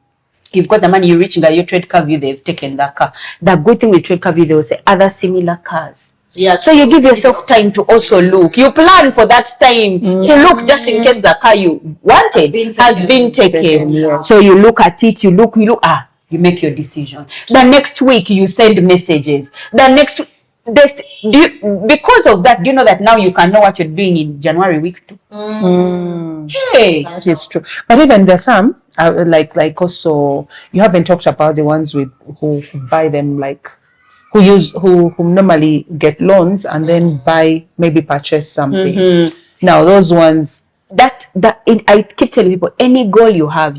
You've got the money, you're reaching your Trade Car View, they've taken that car. The good thing with Trade Car View, they will say other similar cars. So you give yourself time to also look. You plan for that time to look just in case the car you wanted has been taken. So you look at it, you look, you make your decision. The next week you send messages. The next because of that, do you know that now you can know what you're doing in January week 2? Hey, that is true. But even there's some like also you haven't talked about the ones who buy them, like who normally get loans and then purchase something. Now those ones I keep telling people, any goal you have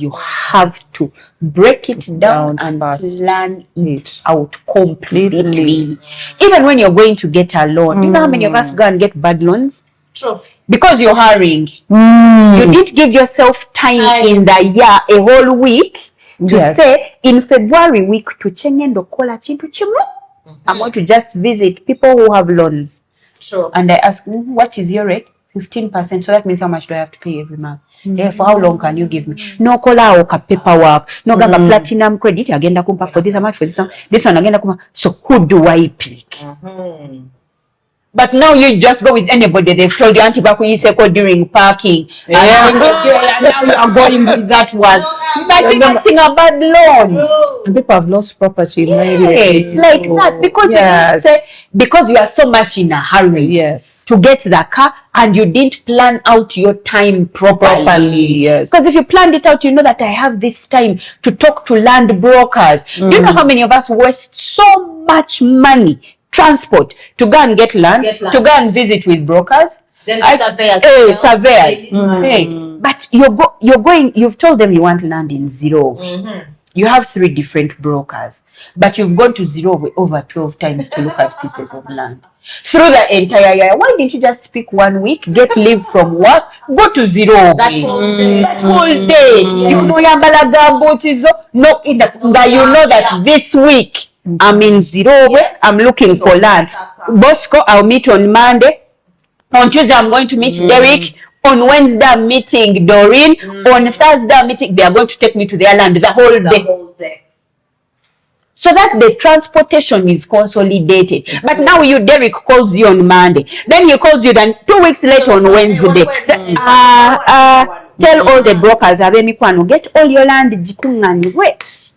to break it down and plan it out completely. Even when you're going to get a loan, you know how many of us go and get bad loans? True. Because you're hurrying. You didn't give yourself time in the year, a whole week, to say in February week to chengendo kola chintu chimu. I'm going to just visit people who have loans. True. And I ask, what is your rate? 15%. So that means how much do I have to pay every month? For how long can you give me? No kola oka paperwork. No gaba platinum credit. Agenda kumpa for this amount, for this amount. This one agenda kumpa. So who do I pick? But now you just go with anybody. They've told you anti-baku during parking. And now you are going with that one. But getting a bad loan. And people have lost property. Yes, like that. Because you didn't say, because you are so much in a hurry to get the car and you didn't plan out your time properly. Yes. Because if you planned it out, you know that I have this time to talk to land brokers. Do you know how many of us waste so much money? Transport to go and get land, to go and visit with brokers, then the surveyors. Hey, but you're going. You've told them you want land in Zero. You have 3 different brokers, but you've gone to Zero over 12 times to look at pieces of land through the entire year. Why didn't you just pick 1 week, get leave from work, go to Zero? That whole day. You know yambalaga botizo. No, you know that this week. I'm in Zero. I'm looking for land. Bosco, I'll meet on Monday. On Tuesday, I'm going to meet Derek. On Wednesday, I'm meeting Doreen. On Thursday, I'm meeting. They are going to take me to their land the whole day. So that the transportation is consolidated. But now Derek calls you on Monday. Then he calls you then 2 weeks later on Wednesday. Tell all the brokers, get all your land. Wait.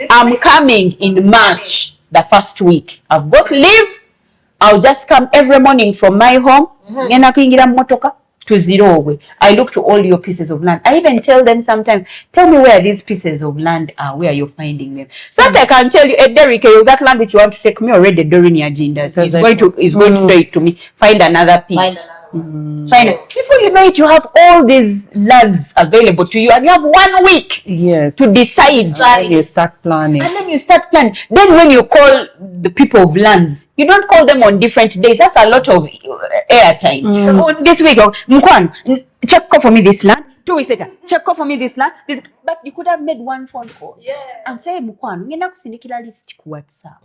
I'm coming in March, the first week. I've got leave. I'll just come every morning from my home. To Zero. I look to all your pieces of land. I even tell them sometimes, tell me where these pieces of land are, where you're finding them. So that I can tell you, Derek, that land which you want to take me already during your agendas. He's going to say it to me. Find another piece. Before you know it, you have all these lands available to you, and you have 1 week to decide. And you start planning. And then you start planning. Then when you call the people of lands, you don't call them on different days. That's a lot of airtime. This week, Mkwan, check for me this land. 2 weeks later, check for me this land. But you could have made 1 phone call and say, Mkwan, ngenda kusindikira list ku WhatsApp.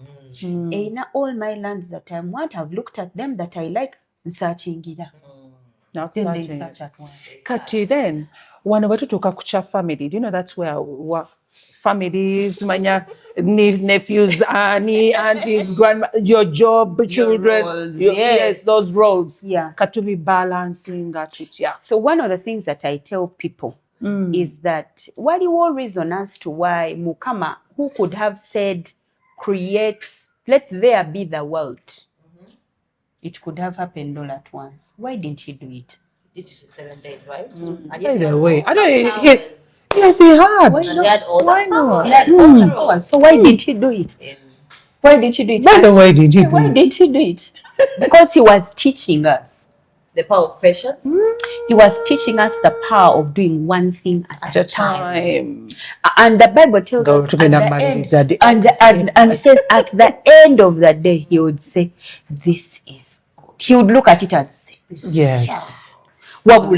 All my lands that I want, I've looked at them that I like. Searching then they search at once. Kati then wano batutuuka kucha family, do you know that's where families manya nephews, aunties, grandma, your job, children, roles, yes, those roles. Katubi balancing that. So one of the things that I tell people is that waliwo reason as to why Mukama, who could have said, let there be the world. It could have happened all at once. Why didn't he do it? He did it in 7 days, right? By the way, yes, he had. Why not? So why didn't he do it? Why didn't he do it? By the way, did he do Why didn't he do it? Because he was teaching us the power of patience. He was teaching us the power of doing one thing at a time. And the Bible tells us and says at the end of the day, he would say, this is good. He would look at it and say, this is good. Then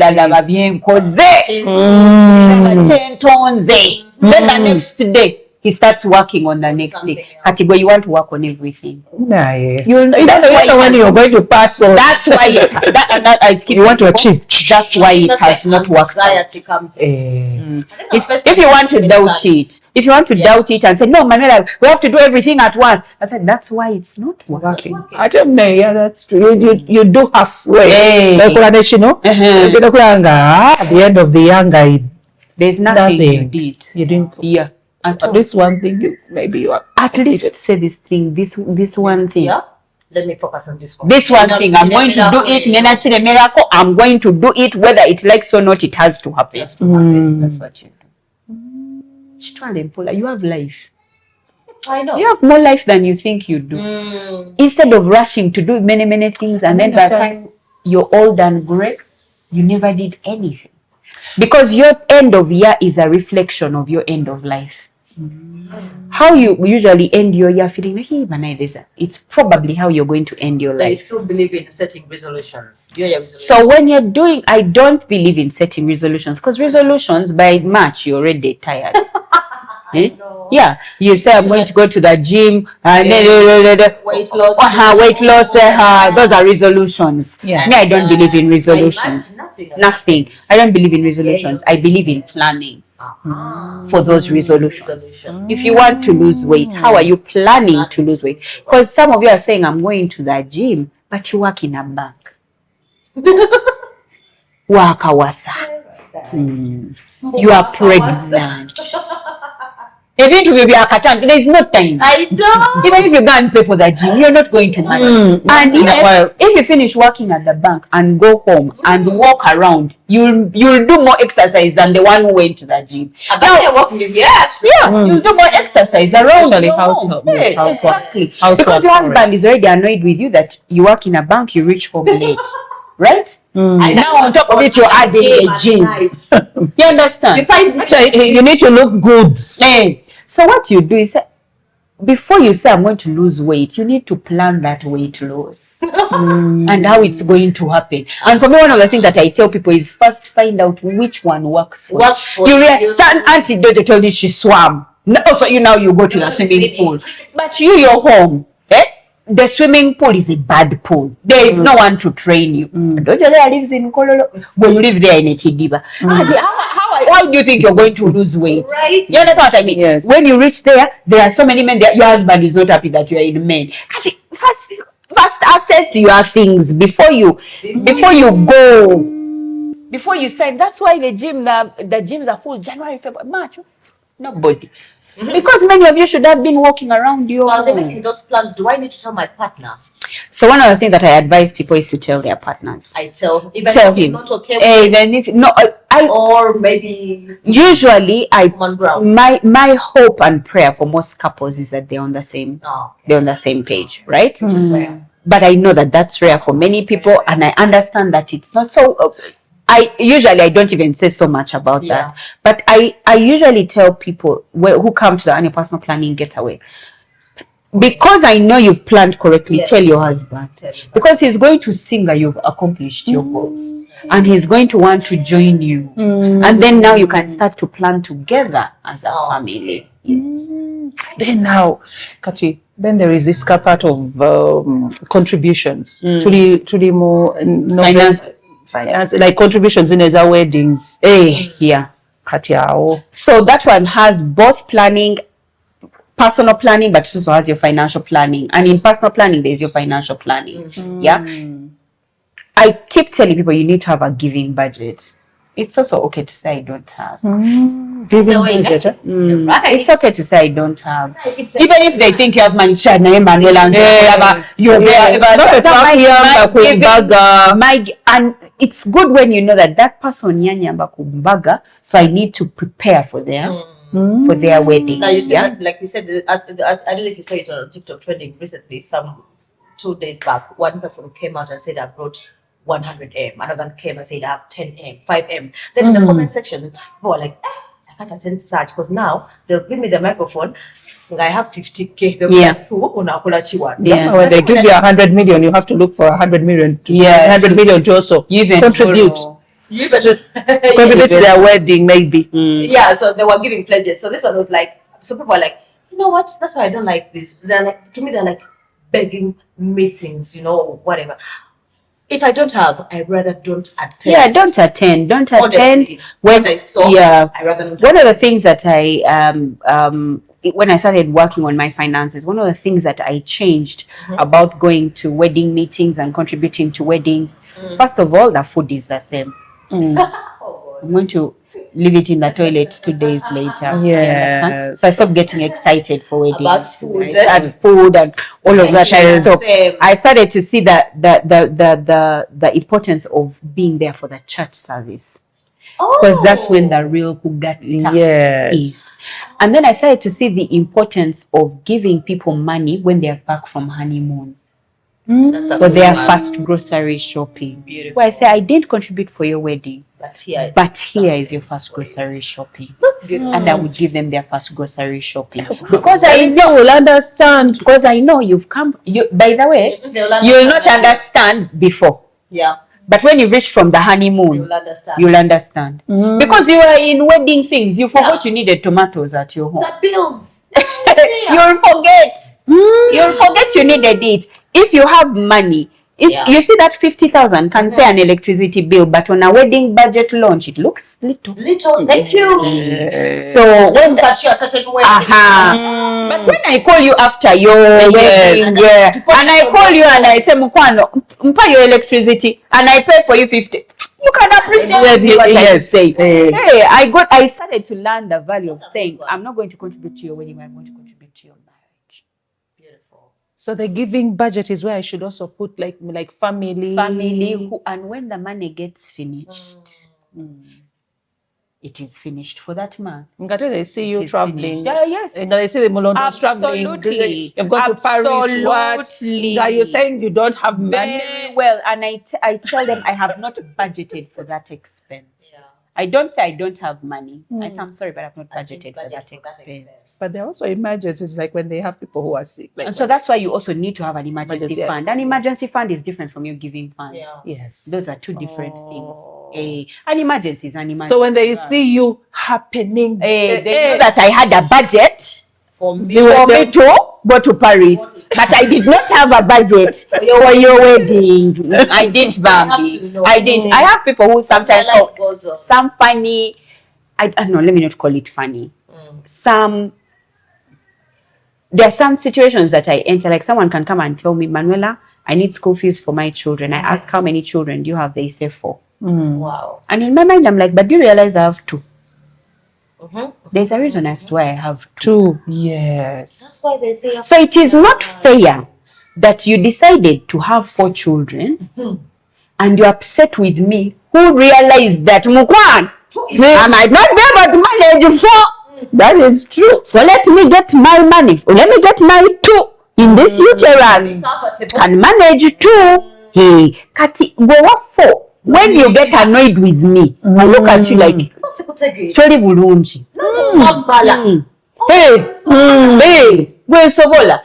the next day, he starts working on the next day. Category, you want to work on everything. You know when you're going to pass on. That's why you want to achieve. That's why it has not worked out. If you want to doubt it, and say, no, Manuela, we have to do everything at once. I said, that's why it's not working. I don't know. Yeah, that's true. You do halfway. At the end of the younger, there's nothing you did. You didn't. Yeah. At least one thing, maybe you are. At least say this thing, this one thing. Yeah. Let me focus on this one. This one thing, I'm going to do it. Miracle, I'm going to do it, whether it likes or not. It has to happen. That's what you do. You have life. I know. You have more life than you think you do. Instead of rushing to do many things, and then by the time you're old and gray, you never did anything. Because your end of year is a reflection of your end of life. How you usually end your year feeling like, hey, it's probably how you're going to end your life. So you still believe in setting resolutions? So when you're doing, I don't believe in setting resolutions, because resolutions by March you're already tired. Yeah, you say I'm going to go to the gym and weight loss. Weight loss. Those are resolutions. Yeah. Me, I don't believe in resolutions. Nothing. I don't believe in resolutions. I believe in planning for those resolutions. If you want to lose weight, how are you planning to lose weight? Because some of you are saying I'm going to the gym, but you work in a bank. Wakawasa. You are pregnant. There is no time. I know. Even if you go and pay for the gym, you're not going to manage. And if you finish working at the bank and go home and walk around, you'll do more exercise than the one who went to the gym. You'll do more exercise around the household. Exactly. Because your husband is already annoyed with you that you work in a bank, you reach home late. Right? And now on top of it, you're adding a gym. You understand? You need to look good. So what you do is, before you say I'm going to lose weight, you need to plan that weight loss and how it's going to happen. And for me, one of the things that I tell people is first find out which one works for you. Some auntie told you she swam. So you go to the swimming pool. But you're home. The swimming pool is a bad pool. There is no one to train you. Dojo there lives in Kololo. When you live there in Echidiba. Why do you think you're going to lose weight? Right. You understand what I mean? Yes. When you reach there are so many men there. Your husband is not happy that you are in men. First assess your things before you go. Before you sign. That's why the gyms are full January, February, March. Nobody. Because many of you should have been walking around your So as I'm making those plans, do I need to tell my partner? So one of the things that I advise people is to tell their partners. I tell if him. it's not okay with or maybe usually my hope and prayer for most couples is that they're on the same page, right? But I know that that's rare for many people, and I understand that it's not so. I don't even say so much about that, but I usually tell people who come to the annual personal planning getaway, because I know you've planned correctly, tell your husband, because he's going to see that you've accomplished your goals, and he's going to want to join you, and then now you can start to plan together as a family. Yes. Then now, Kati, then there is this part of contributions to the more finance, like contributions in our weddings. Yeah. So that one has both personal planning, but it also has your financial planning. And in personal planning, there's your financial planning. Yeah. I keep telling people you need to have a giving budget. It's also okay to say I don't have. Giving budget. Right. It's okay to say I don't have. Even if they think you have money, Manuela, and it's good when you know that person nyanyamba kumbaga, so I need to prepare for their wedding. Now you see that, like you said, I don't know if you saw it on TikTok trending recently, 2 days back, one person came out and said I brought 100M. Another came and said I have 10M, 5M. Then in the comment section, people were like, I can't attend such, because now they'll give me the microphone. I have 50K. They'll be like, when they give you 100 million, you have to look for 100 million. 100 million to also contribute. You better contribute to their wedding, maybe. Yeah, so they were giving pledges. So this one was like, so people were like, you know what? That's why I don't like this. They're like, to me, they're like begging meetings, or whatever. If I don't have, I rather don't attend. Yeah, don't attend. Honestly, when I saw, I rather don't. One of the things that when I started working on my finances, one of the things that I changed about going to wedding meetings and contributing to weddings, first of all, the food is the same. I'm going to leave it in the toilet 2 days later. Yeah. So I stopped getting excited for weddings. About food, and food and all of that. I started to see the importance of being there for the church service. Because that's when the real Kugata is. And then I started to see the importance of giving people money when they are back from honeymoon. For their first grocery shopping. Beautiful. Where I say, I didn't contribute for your wedding, But here is your first grocery shopping. That's beautiful. And I would give them their first grocery shopping. Because I know will understand. Because I know you've come. By the way, you'll not understand before. Yeah. But when you reach from the honeymoon, you'll understand. Because you are in wedding things, you forgot you needed tomatoes at your home. The bills. You'll forget. You'll forget you needed it. If you have money, if you see that 50,000 can pay an electricity bill, but on a wedding budget launch, it looks little. Thank you. So when that you are certain way. but when I call you after your wedding, and I call you and I say, Mukwano, mpa your electricity, and I pay for you 50. You can appreciate what I say. Hey, I started to learn the value of saying, I'm not going to contribute to your wedding, I'm going to contribute to your marriage. Beautiful. So the giving budget is where I should also put like family. And when the money gets finished, it is finished for that month. They see you traveling. Yes. They see the Mulondo traveling. You've gone to Paris. What? You're saying you don't have money. Very well. And I tell them I have not budgeted for that expense. Yeah. I don't say I don't have money. I say I'm sorry, but I've not budgeted for that expense. But there are also emergencies, like when they have people who are sick. And so that's why you also need to have an emergency fund. An emergency fund is different from your giving fund. Yeah. Yes. Those are two different things. An emergency is an emergency. So when they see you happening, they know that I had a budget For me to go to Paris, but I did not have a budget for your wedding. I didn't, Bambi. I didn't. I have people who sometimes some funny. I don't know. Let me not call it funny. There are some situations that I enter. Like someone can come and tell me, Manuela, I need school fees for my children. I ask, how many children do you have? They say 4. Wow. And in my mind, I'm like, but do you realize I have 2? There's a reason as to why I have 2. Yes. That's why they say. So it is not fair that you decided to have 4 children and you're upset with me who realized that Mukwan, I might not be able to manage 4. That is true. So let me get my money. Let me get my 2 in this uterus. Can manage 2. Hey, Kati, go 4. When you get annoyed with me, I look at you like, Chori bulungi. Hey, hey, we sovola.